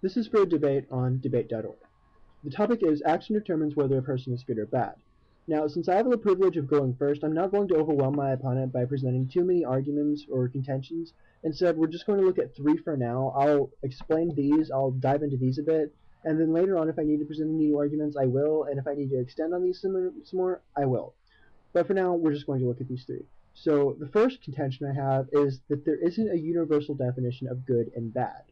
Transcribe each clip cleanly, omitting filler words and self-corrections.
This is for a debate on debate.org. The topic is action determines whether a person is good or bad. Now, since I have the privilege of going first, I'm not going to overwhelm my opponent by presenting too many arguments or contentions. Instead, we're just going to look at three for now. I'll explain these, I'll dive into these a bit, and then later on if I need to present any new arguments, I will, and if I need to extend on these some more, I will. But for now, we're just going to look at these three. So the first contention I have is that there isn't a universal definition of good and bad.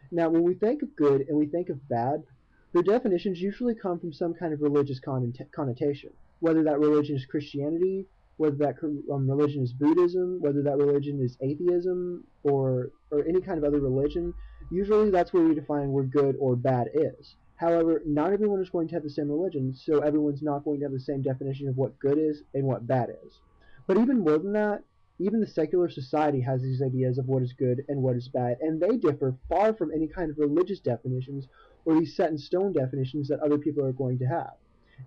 Now, when we think of good and we think of bad, their definitions usually come from some kind of religious connotation, whether that religion is Christianity, whether that religion is Buddhism, whether that religion is atheism, or any kind of other religion. Usually that's where we define where good or bad is. However, not everyone is going to have the same religion, so everyone's not going to have the same definition of what good is and what bad is. But even more than that, even the secular society has these ideas of what is good and what is bad, and they differ far from any kind of religious definitions or these set-in-stone definitions that other people are going to have.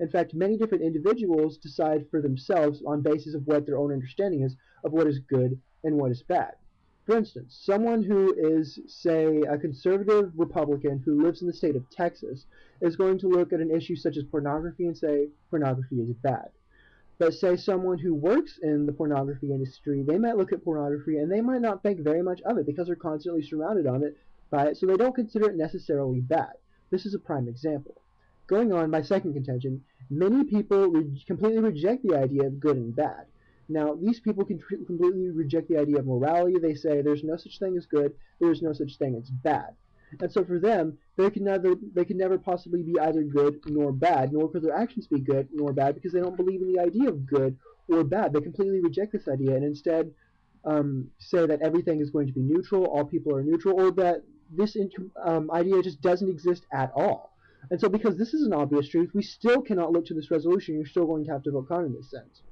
In fact, many different individuals decide for themselves on basis of what their own understanding is of what is good and what is bad. For instance, someone who is, say, a conservative Republican who lives in the state of Texas is going to look at an issue such as pornography and say pornography is bad. But say someone who works in the pornography industry, they might look at pornography and they might not think very much of it because they're constantly surrounded by it, so they don't consider it necessarily bad. This is a prime example. Going on, my second contention, many people completely reject the idea of good and bad. Now, these people can completely reject the idea of morality. They say there's no such thing as good, there's no such thing as bad. And so for them, they can never possibly be either good nor bad, nor could their actions be good nor bad, because they don't believe in the idea of good or bad. They completely reject this idea and instead say that everything is going to be neutral, all people are neutral, or that this idea just doesn't exist at all. And so because this is an obvious truth, we still cannot look to this resolution. You're still going to have to vote con in this sense.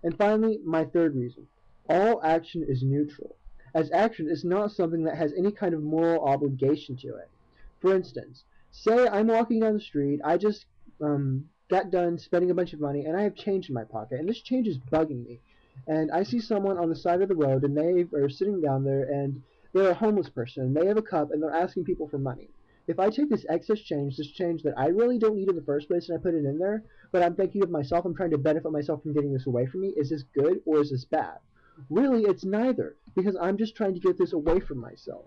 And finally, my third reason. All action is neutral, as action is not something that has any kind of moral obligation to it. For instance, say I'm walking down the street, I just got done spending a bunch of money, and I have change in my pocket, and this change is bugging me. And I see someone on the side of the road, and they are sitting down there, and they're a homeless person, and they have a cup, and they're asking people for money. If I take this excess change, this change that I really don't need in the first place, and I put it in there, but I'm thinking of myself, I'm trying to benefit myself from getting this away from me, is this good or is this bad? Really, it's neither, because I'm just trying to get this away from myself.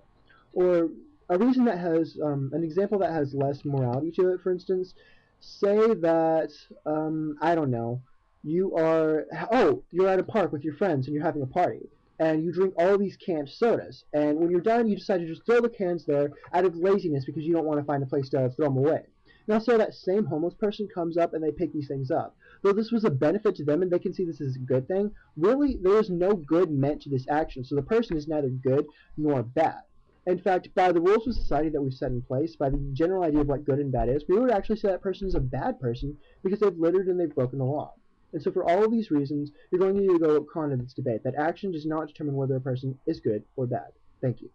Or a reason that has, an example that has less morality to it, for instance, say that, I don't know, you're at a park with your friends and you're having a party, and you drink all these canned sodas, and when you're done, you decide to just throw the cans there out of laziness because you don't want to find a place to throw them away. Now, say that same homeless person comes up and they pick these things up. Though this was a benefit to them and they can see this as a good thing, really, there is no good meant to this action, so the person is neither good nor bad. In fact, by the rules of society that we've set in place, by the general idea of what good and bad is, we would actually say that person is a bad person because they've littered and they've broken the law. And so for all of these reasons, you're going to need to go con in this debate, that action does not determine whether a person is good or bad. Thank you.